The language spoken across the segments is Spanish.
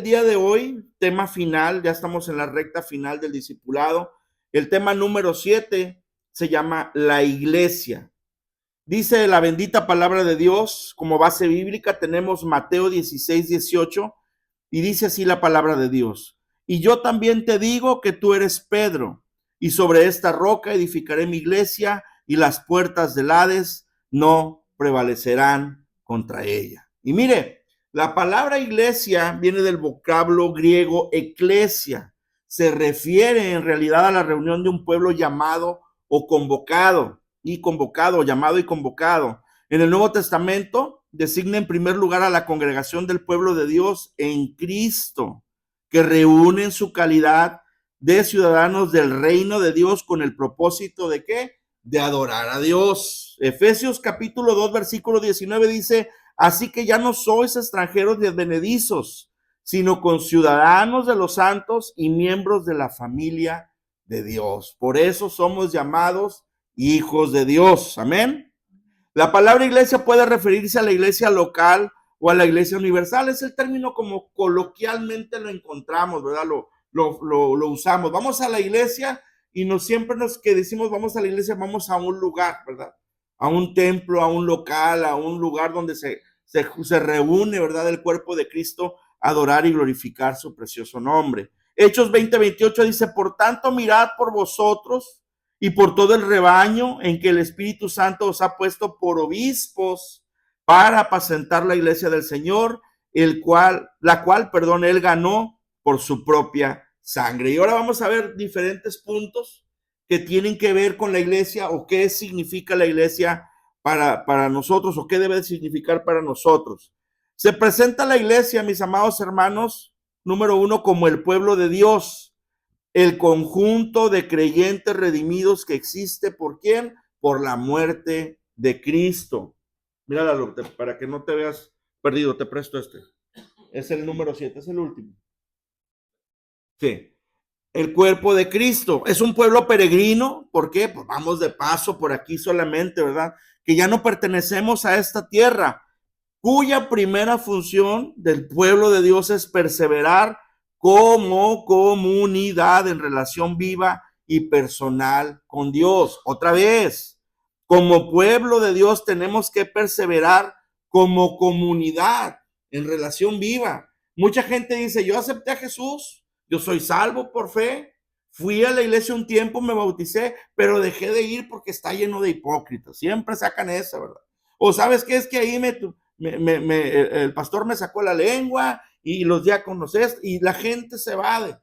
El día de hoy, tema final, ya estamos en la recta final del discipulado. El tema número 7 se llama la iglesia. Dice la bendita palabra de Dios, como base bíblica tenemos Mateo 16:18 y dice así la palabra de Dios. Y yo también te digo que tú eres Pedro, y sobre esta roca edificaré mi iglesia, y las puertas del Hades no prevalecerán contra ella. Y mire, la palabra iglesia viene del vocablo griego eclesia. Se refiere en realidad a la reunión de un pueblo llamado o convocado, llamado y convocado. En el Nuevo Testamento designa en primer lugar a la congregación del pueblo de Dios en Cristo, que reúne en su calidad de ciudadanos del reino de Dios con el propósito de ¿qué? De adorar a Dios. Efesios capítulo 2, versículo 19 dice, así que ya no sois extranjeros ni advenedizos, sino conciudadanos de los santos y miembros de la familia de Dios. Por eso somos llamados hijos de Dios. Amén. La palabra iglesia puede referirse a la iglesia local o a la iglesia universal. Es el término como coloquialmente lo encontramos, ¿verdad? Lo usamos. Vamos a la iglesia y siempre que decimos vamos a la iglesia, vamos a un lugar, ¿verdad? A un templo, a un local, a un lugar donde se reúne, ¿verdad? El cuerpo de Cristo a adorar y glorificar su precioso nombre. Hechos 20:28 dice, por tanto mirad por vosotros y por todo el rebaño en que el Espíritu Santo os ha puesto por obispos para apacentar la iglesia del Señor, él ganó por su propia sangre. Y ahora vamos a ver diferentes puntos que tienen que ver con la iglesia o qué significa la iglesia para nosotros o qué debe significar para nosotros. Se presenta la iglesia, mis amados hermanos, número uno, como el pueblo de Dios, el conjunto de creyentes redimidos que existe. ¿Por quién? Por la muerte de Cristo. Míralo, para que no te veas perdido, te presto este. Es el número 7, es el último. Sí. El cuerpo de Cristo. Es un pueblo peregrino. ¿Por qué? Pues vamos de paso por aquí solamente, ¿verdad? Que ya no pertenecemos a esta tierra, cuya primera función del pueblo de Dios es perseverar como comunidad en relación viva y personal con Dios. Otra vez, como pueblo de Dios tenemos que perseverar como comunidad en relación viva. Mucha gente dice, yo acepté a Jesús, yo soy salvo por fe, fui a la iglesia un tiempo, me bauticé, pero dejé de ir porque está lleno de hipócritas. Siempre sacan esa, ¿verdad? O sabes qué es que ahí el pastor me sacó la lengua y los diáconos y la gente se evade,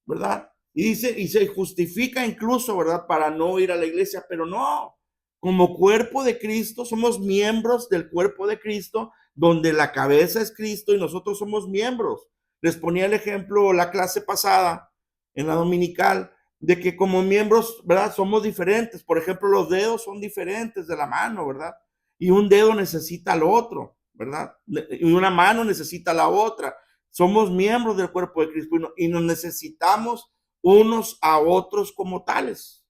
¿verdad? Y dice, y se justifica incluso, ¿verdad? Para no ir a la iglesia, pero no. Como cuerpo de Cristo, somos miembros del cuerpo de Cristo, donde la cabeza es Cristo y nosotros somos miembros. Les ponía el ejemplo la clase pasada, en la dominical, de que como miembros, ¿verdad? Somos diferentes. Por ejemplo, los dedos son diferentes de la mano, ¿verdad? Y un dedo necesita al otro, ¿verdad? Y una mano necesita a la otra. Somos miembros del cuerpo de Cristo y nos necesitamos unos a otros como tales.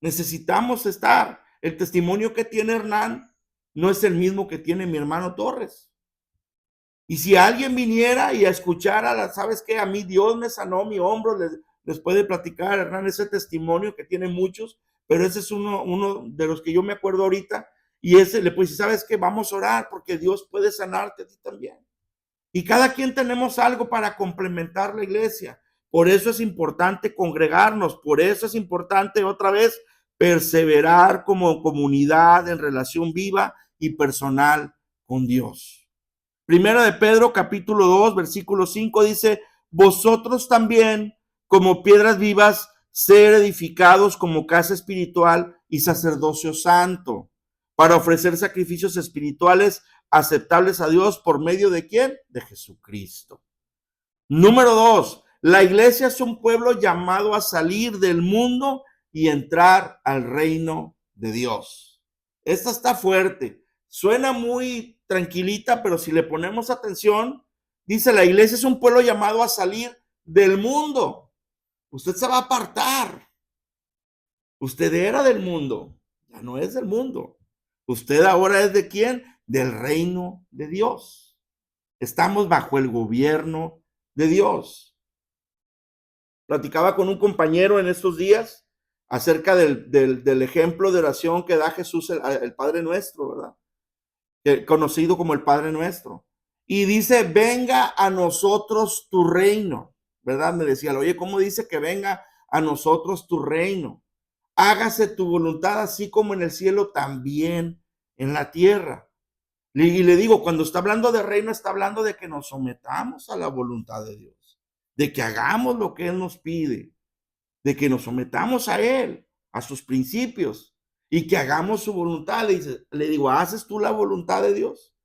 Necesitamos estar. El testimonio que tiene Hernán no es el mismo que tiene mi hermano Torres. Y si alguien viniera y a escuchar ¿sabes qué? A mí Dios me sanó mi hombro, les puede platicar Hernán ese testimonio que tiene muchos, pero ese es uno de los que yo me acuerdo ahorita. Y ese le puede decir, ¿sabes qué? Vamos a orar porque Dios puede sanarte a ti también. Y cada quien tenemos algo para complementar la iglesia. Por eso es importante congregarnos, por eso es importante otra vez perseverar como comunidad en relación viva y personal con Dios. Primera de Pedro capítulo 2 versículo 5 dice, vosotros también como piedras vivas ser edificados como casa espiritual y sacerdocio santo para ofrecer sacrificios espirituales aceptables a Dios por medio de ¿quién? De Jesucristo. Número 2, la iglesia es un pueblo llamado a salir del mundo y entrar al reino de Dios. Esta está fuerte, suena muy tranquilita, pero si le ponemos atención, dice la iglesia es un pueblo llamado a salir del mundo. Usted se va a apartar. Usted era del mundo, ya no es del mundo. Usted ahora es de ¿quién? Del reino de Dios. Estamos bajo el gobierno de Dios. Platicaba con un compañero en estos días acerca del ejemplo de oración que da Jesús, el Padre Nuestro, ¿verdad? Conocido como el Padre Nuestro. Y dice, venga a nosotros tu reino, ¿verdad? Me decía, oye, ¿cómo dice que venga a nosotros tu reino? Hágase tu voluntad así como en el cielo, también en la tierra. Y le digo, cuando está hablando de reino, está hablando de que nos sometamos a la voluntad de Dios, de que hagamos lo que Él nos pide, de que nos sometamos a Él, a sus principios, y que hagamos su voluntad. Le digo, ¿haces tú la voluntad de Dios?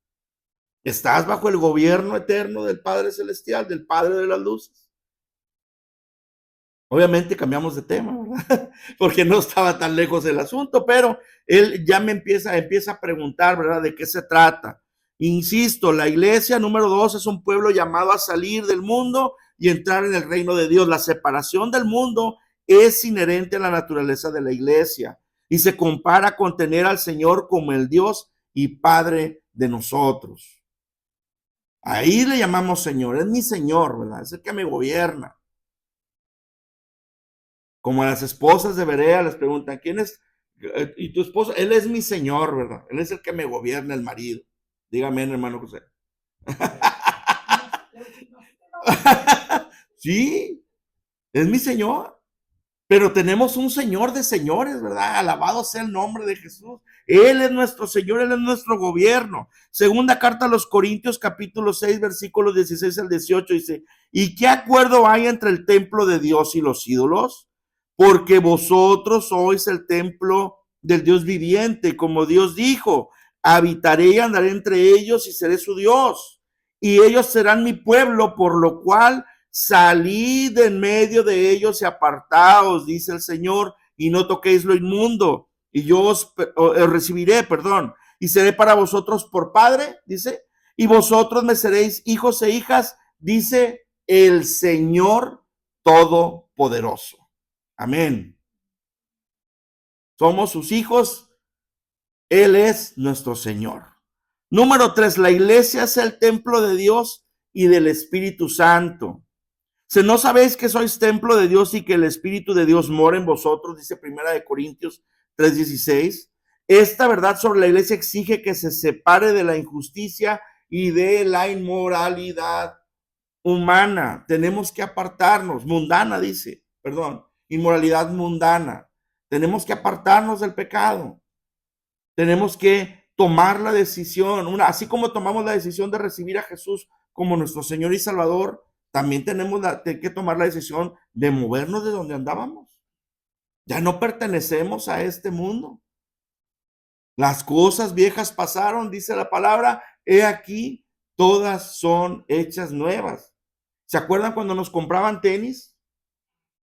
¿Estás bajo el gobierno eterno del Padre Celestial, del Padre de las luces? Obviamente cambiamos de tema, ¿verdad? Porque no estaba tan lejos del asunto, pero él ya me empieza a preguntar, ¿verdad? ¿De qué se trata? Insisto, la iglesia número 2 es un pueblo llamado a salir del mundo y entrar en el reino de Dios. La separación del mundo es inherente a la naturaleza de la iglesia y se compara con tener al Señor como el Dios y Padre de nosotros. Ahí le llamamos Señor, es mi Señor, ¿verdad? Es el que me gobierna. Como a las esposas de Berea les preguntan, ¿quién es? ¿Y tu esposo? Él es mi Señor, ¿verdad? Él es el que me gobierna, el marido. Dígame, hermano José. Sí, es mi Señor. Pero tenemos un Señor de señores, ¿verdad? Alabado sea el nombre de Jesús. Él es nuestro Señor, Él es nuestro gobierno. Segunda carta a los Corintios, capítulo 6, versículos 16 al 18, dice, ¿y qué acuerdo hay entre el templo de Dios y los ídolos? Porque vosotros sois el templo del Dios viviente, como Dios dijo, habitaré y andaré entre ellos y seré su Dios. Y ellos serán mi pueblo, por lo cual salid de en medio de ellos y apartaos, dice el Señor, y no toquéis lo inmundo, y yo os recibiré, perdón, y seré para vosotros por padre, dice, y vosotros me seréis hijos e hijas, dice el Señor Todopoderoso. Amén. Somos sus hijos, Él es nuestro Señor. Número 3, la iglesia es el templo de Dios y del Espíritu Santo. Si no sabéis que sois templo de Dios y que el Espíritu de Dios mora en vosotros, dice Primera de Corintios 3:16. Esta verdad sobre la iglesia exige que se separe de la injusticia y de la inmoralidad humana. Tenemos que apartarnos, mundana dice, perdón, inmoralidad mundana. Tenemos que apartarnos del pecado. Tenemos que tomar la decisión, así como tomamos la decisión de recibir a Jesús como nuestro Señor y Salvador, también tenemos que tomar la decisión de movernos de donde andábamos. Ya no pertenecemos a este mundo. Las cosas viejas pasaron, dice la palabra, he aquí, todas son hechas nuevas. ¿Se acuerdan cuando nos compraban tenis?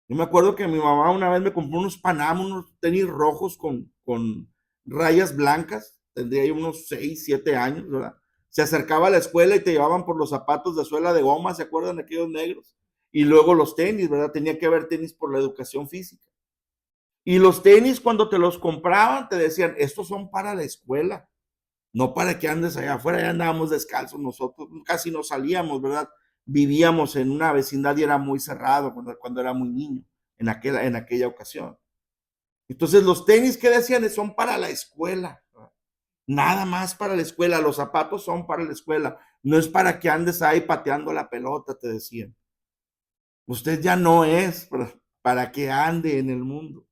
Yo me acuerdo que mi mamá una vez me compró unos Panam, unos tenis rojos con rayas blancas. Tendría yo unos 6, 7 años, ¿verdad? Se acercaba a la escuela y te llevaban por los zapatos de suela de goma, ¿se acuerdan de aquellos negros? Y luego los tenis, ¿verdad? Tenía que haber tenis por la educación física. Y los tenis cuando te los compraban te decían, estos son para la escuela, no para que andes allá afuera. Ya andábamos descalzos nosotros, casi no salíamos, ¿verdad? Vivíamos en una vecindad y era muy cerrado cuando era muy niño, en aquella ocasión. Entonces los tenis que decían son para la escuela, nada más para la escuela. Los zapatos son para la escuela, no es para que andes ahí pateando la pelota, te decían. Usted ya no es para que ande en el mundo.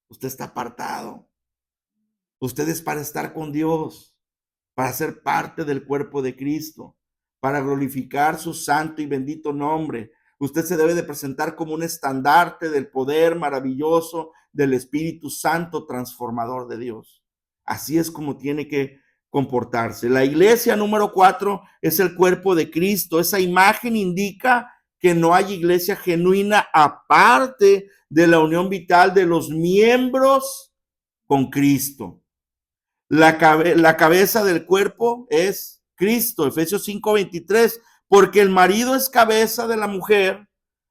Usted está apartado. Usted es para estar con Dios, para ser parte del cuerpo de Cristo, para glorificar su santo y bendito nombre. Usted se debe de presentar como un estandarte del poder maravilloso del Espíritu Santo transformador de Dios. Así es como tiene que comportarse. La iglesia número 4 es el cuerpo de Cristo. Esa imagen indica que no hay iglesia genuina aparte de la unión vital de los miembros con Cristo. La cabeza del cuerpo es Cristo, Efesios 5:23, porque el marido es cabeza de la mujer,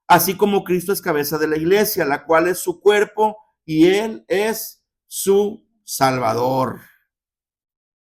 así como Cristo es cabeza de la iglesia, la cual es su cuerpo y Él es su Salvador.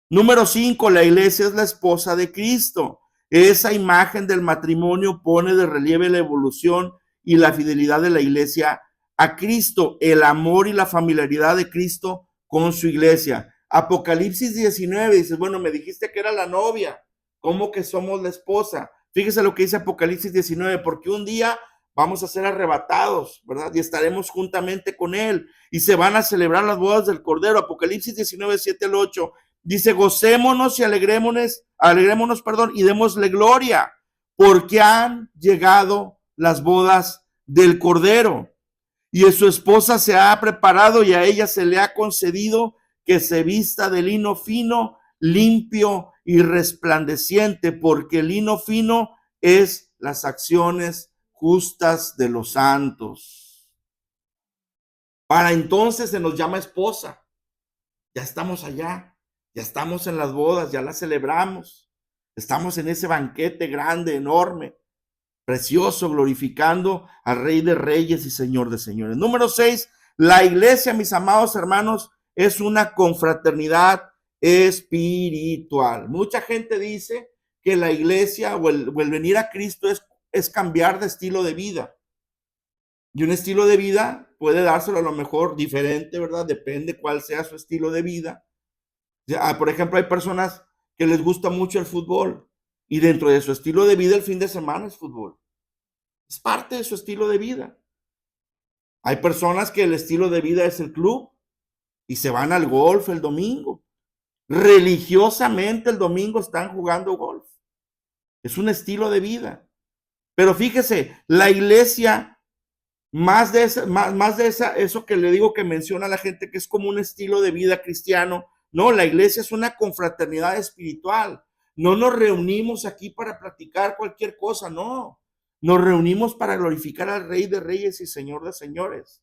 Número 5, la iglesia es la esposa de Cristo. Esa imagen del matrimonio pone de relieve la evolución y la fidelidad de la iglesia a Cristo, el amor y la familiaridad de Cristo con su iglesia. Apocalipsis 19, dices, bueno, me dijiste que era la novia, ¿cómo que somos la esposa? Fíjese lo que dice Apocalipsis 19, porque un día vamos a ser arrebatados, ¿verdad? Y estaremos juntamente con él y se van a celebrar las bodas del Cordero. Apocalipsis 19, 7 al 8. Dice, gocémonos y alegrémonos, perdón, y démosle gloria, porque han llegado las bodas del Cordero. Y su esposa se ha preparado y a ella se le ha concedido que se vista de lino fino, limpio y resplandeciente, porque el lino fino es las acciones justas de los santos. Para entonces se nos llama esposa. Ya estamos allá, ya estamos en las bodas, ya las celebramos. Estamos en ese banquete grande, enorme, precioso, glorificando al Rey de Reyes y Señor de Señores. Número 6, la iglesia, mis amados hermanos, es una confraternidad espiritual. Mucha gente dice que la iglesia o el venir a Cristo es cambiar de estilo de vida. Y un estilo de vida puede dárselo a lo mejor diferente, ¿verdad? Depende cuál sea su estilo de vida. Por ejemplo, hay personas que les gusta mucho el fútbol y dentro de su estilo de vida el fin de semana es fútbol. Es parte de su estilo de vida. Hay personas que el estilo de vida es el club y se van al golf el domingo. Religiosamente el domingo están jugando golf. Es un estilo de vida. Pero fíjese, la iglesia, más de eso que le digo que menciona la gente que es como un estilo de vida cristiano. No, la iglesia es una confraternidad espiritual. No nos reunimos aquí para platicar cualquier cosa, no. Nos reunimos para glorificar al Rey de Reyes y Señor de Señores.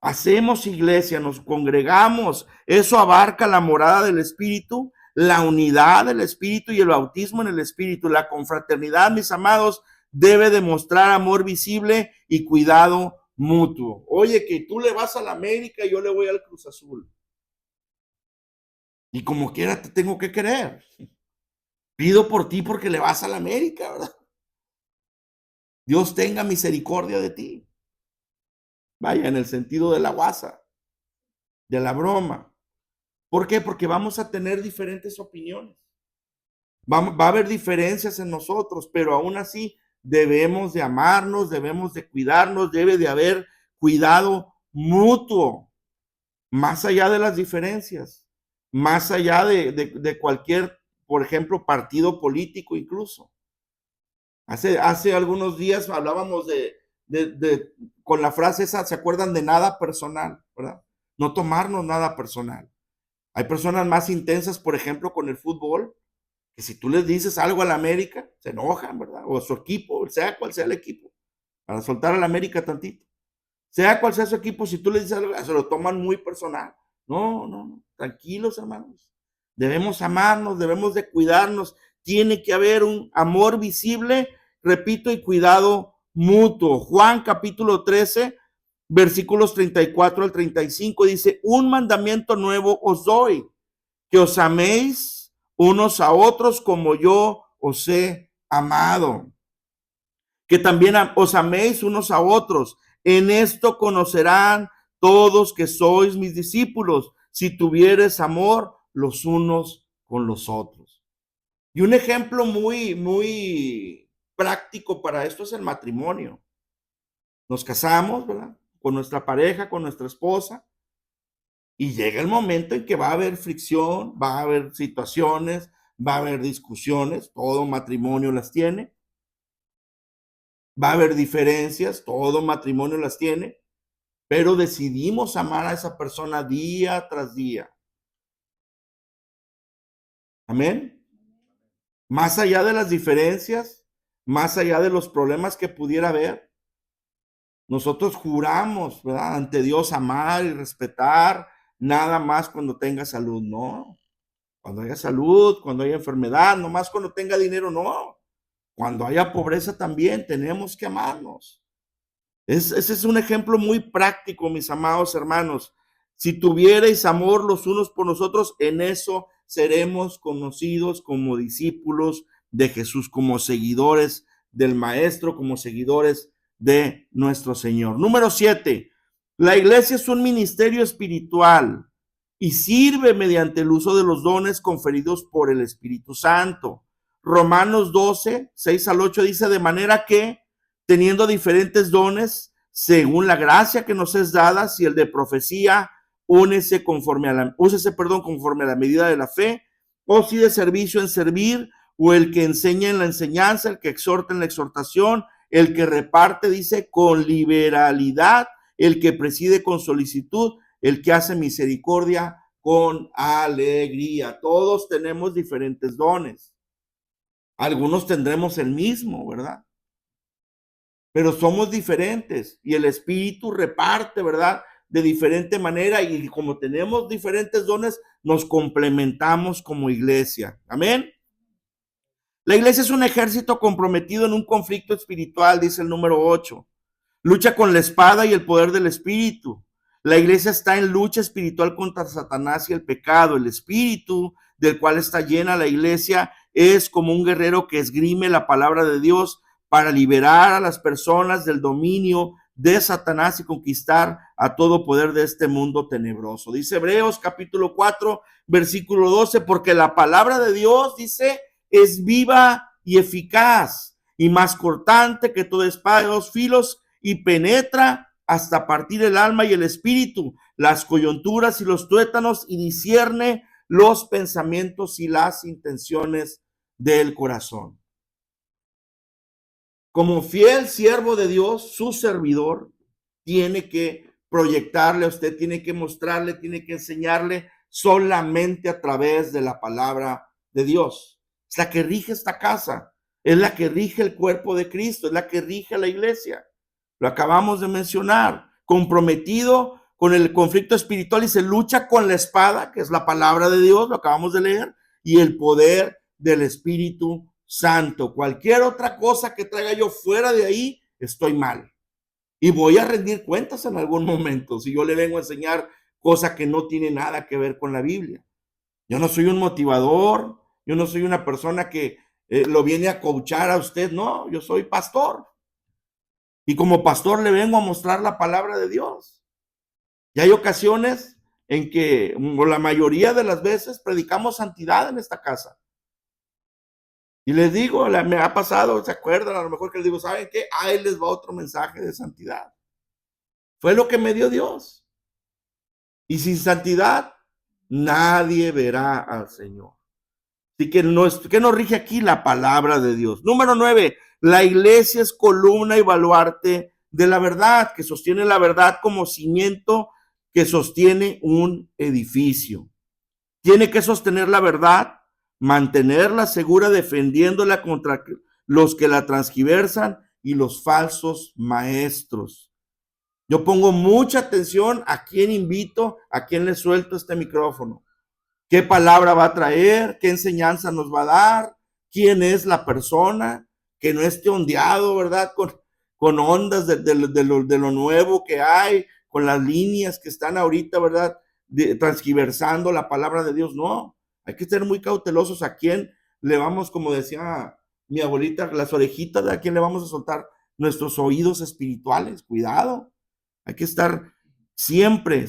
Hacemos iglesia, nos congregamos. Eso abarca la morada del Espíritu, la unidad del Espíritu y el bautismo en el Espíritu. La confraternidad, mis amados, debe demostrar amor visible y cuidado mutuo. Oye, que tú le vas a la América y yo le voy al Cruz Azul. Y como quiera te tengo que querer. Pido por ti porque le vas a la América, ¿verdad? Dios tenga misericordia de ti. Vaya, en el sentido de la guasa, de la broma. ¿Por qué? Porque vamos a tener diferentes opiniones. Va a haber diferencias en nosotros, pero aún así debemos de amarnos, debemos de cuidarnos, debe de haber cuidado mutuo, más allá de las diferencias, más allá de cualquier, por ejemplo, partido político incluso. Hace algunos días hablábamos con la frase esa, ¿se acuerdan? De nada personal, ¿verdad? No tomarnos nada personal. Hay personas más intensas, por ejemplo, con el fútbol, que si tú les dices algo a la América, se enojan, ¿verdad? O a su equipo, sea cual sea el equipo, para soltar a la América tantito. Sea cual sea su equipo, si tú les dices algo, se lo toman muy personal. No, tranquilos, hermanos. Debemos amarnos, debemos de cuidarnos. Tiene que haber un amor visible, repito, y cuidado mutuo. Juan capítulo 13, versículos 34 al 35 dice, un mandamiento nuevo os doy, que os améis unos a otros como yo os he amado. Que también os améis unos a otros. En esto conocerán todos que sois mis discípulos, si tuvieres amor los unos con los otros. Y un ejemplo muy práctico para esto es el matrimonio. Nos casamos, ¿verdad? Con nuestra pareja, con nuestra esposa, y llega el momento en que va a haber fricción, va a haber situaciones, va a haber discusiones, todo matrimonio las tiene. Va a haber diferencias, todo matrimonio las tiene, pero decidimos amar a esa persona día tras día. Amén. Más allá de las diferencias, más allá de los problemas que pudiera haber, nosotros juramos, ¿verdad? Ante Dios amar y respetar, nada más cuando tenga salud, no. Cuando haya salud, cuando haya enfermedad, no más cuando tenga dinero, no. Cuando haya pobreza también tenemos que amarnos. Ese es un ejemplo muy práctico, mis amados hermanos. Si tuvierais amor los unos por nosotros, en eso seremos conocidos como discípulos de Jesús, como seguidores del Maestro, como seguidores de nuestro Señor. Número 7, la iglesia es un ministerio espiritual y sirve mediante el uso de los dones conferidos por el Espíritu Santo. Romanos 12, 6 al 8 dice: de manera que, teniendo diferentes dones, según la gracia que nos es dada, si el de profecía, úsese conforme a la medida de la fe, o si de servicio en servir, o el que enseña en la enseñanza, el que exhorta en la exhortación, el que reparte, dice, con liberalidad, el que preside con solicitud, el que hace misericordia con alegría. Todos tenemos diferentes dones. Algunos tendremos el mismo, ¿verdad? Pero somos diferentes y el Espíritu reparte, ¿verdad? De diferente manera, y como tenemos diferentes dones, nos complementamos como iglesia. Amén. La iglesia es un ejército comprometido en un conflicto espiritual, dice el número 8. Lucha con la espada y el poder del Espíritu. La iglesia está en lucha espiritual contra Satanás y el pecado. El Espíritu del cual está llena la iglesia es como un guerrero que esgrime la palabra de Dios para liberar a las personas del dominio de Satanás y conquistar a todo poder de este mundo tenebroso. Dice Hebreos capítulo 4, versículo 12, porque la palabra de Dios, dice, es viva y eficaz y más cortante que toda espada de dos filos, y penetra hasta partir el alma y el espíritu, las coyunturas y los tuétanos, y discierne los pensamientos y las intenciones del corazón. Como fiel siervo de Dios, su servidor tiene que proyectarle a usted, tiene que mostrarle, tiene que enseñarle solamente a través de la palabra de Dios. Es la que rige esta casa, es la que rige el cuerpo de Cristo, es la que rige a la iglesia. Lo acabamos de mencionar, comprometido con el conflicto espiritual, y se lucha con la espada, que es la palabra de Dios, lo acabamos de leer, y el poder del Espíritu Santo. Cualquier otra cosa que traiga yo fuera de ahí, estoy mal. Y voy a rendir cuentas en algún momento si yo le vengo a enseñar cosa que no tiene nada que ver con la Biblia. Yo no soy un motivador, yo no soy una persona que lo viene a coachar a usted, no, yo soy pastor. Y como pastor le vengo a mostrar la palabra de Dios. Y hay ocasiones en que, o la mayoría de las veces, predicamos santidad en esta casa. Y les digo, me ha pasado, ¿se acuerdan? A lo mejor que les digo, ¿saben qué? Ahí les va otro mensaje de santidad. Fue lo que me dio Dios. Y sin santidad, nadie verá al Señor. Así que ¿qué nos rige aquí? La palabra de Dios. Número 9, la iglesia es columna y baluarte de la verdad, que sostiene la verdad como cimiento que sostiene un edificio. Tiene que sostener la verdad, mantenerla segura, defendiéndola contra los que la transgiversan y los falsos maestros. Yo pongo mucha atención a quién invito, a quién le suelto este micrófono. ¿Qué palabra va a traer? ¿Qué enseñanza nos va a dar? ¿Quién es la persona? Que no esté ondeado, ¿verdad? Con ondas de lo nuevo que hay, con las líneas que están ahorita, ¿verdad? Transgiversando la palabra de Dios. No, hay que ser muy cautelosos a quién le vamos, como decía mi abuelita, las orejitas, ¿de a quién le vamos a soltar nuestros oídos espirituales? Cuidado, hay que estar siempre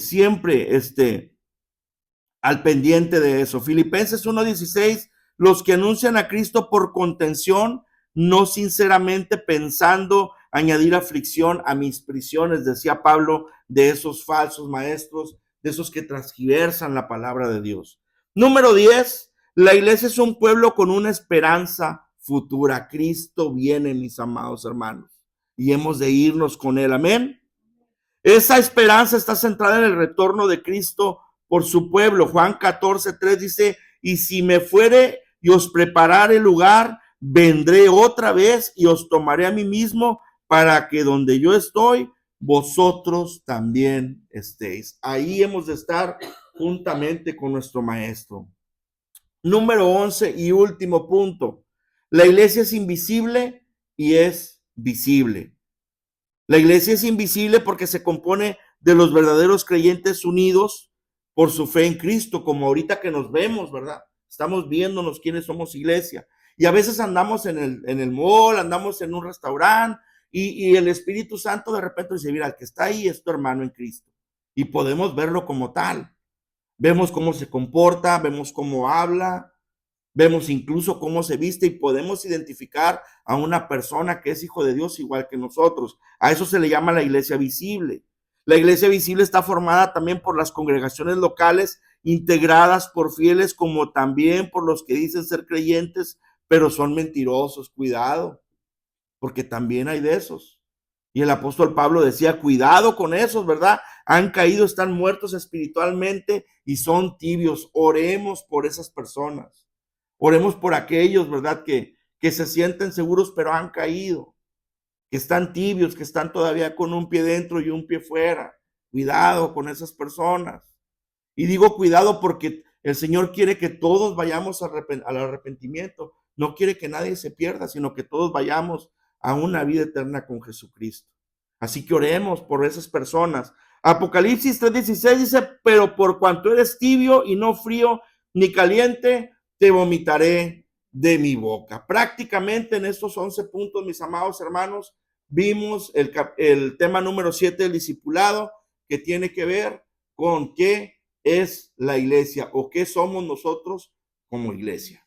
al pendiente de eso. Filipenses 1:16, los que anuncian a Cristo por contención, no sinceramente pensando añadir aflicción a mis prisiones, decía Pablo, de esos falsos maestros, de esos que transgiversan la palabra de Dios. Número 10, la iglesia es un pueblo con una esperanza futura. Cristo viene, mis amados hermanos, y hemos de irnos con él. Amén. Esa esperanza está centrada en el retorno de Cristo por su pueblo. Juan 14:3 dice, y si me fuere y os preparare lugar, vendré otra vez y os tomaré a mí mismo, para que donde yo estoy, vosotros también estéis. Ahí hemos de estar juntamente con nuestro maestro. Número 11 y último punto. La iglesia es invisible y es visible. La iglesia es invisible porque se compone de los verdaderos creyentes unidos por su fe en Cristo, como ahorita que nos vemos, ¿verdad? Estamos viéndonos quiénes somos iglesia. Y a veces andamos en el mall, andamos en un restaurante y el Espíritu Santo de repente dice, mira, el que está ahí es tu hermano en Cristo. Y podemos verlo como tal. Vemos cómo se comporta, vemos cómo habla, vemos incluso cómo se viste y podemos identificar a una persona que es hijo de Dios igual que nosotros. A eso se le llama la iglesia visible. La iglesia visible está formada también por las congregaciones locales integradas por fieles como también por los que dicen ser creyentes, pero son mentirosos. Cuidado, porque también hay de esos. Y el apóstol Pablo decía, cuidado con esos, ¿verdad? Han caído, están muertos espiritualmente y son tibios. Oremos por esas personas. Oremos por aquellos, ¿verdad? Que se sienten seguros, pero han caído. Que están tibios, que están todavía con un pie dentro y un pie fuera. Cuidado con esas personas. Y digo cuidado porque el Señor quiere que todos vayamos al arrepentimiento. No quiere que nadie se pierda, sino que todos vayamos a una vida eterna con Jesucristo. Así que oremos por esas personas. Apocalipsis 3:16 dice, pero por cuanto eres tibio y no frío ni caliente, te vomitaré de mi boca. Prácticamente en estos 11 puntos, mis amados hermanos, vimos el tema número 7 del discipulado, que tiene que ver con qué es la iglesia o qué somos nosotros como iglesia.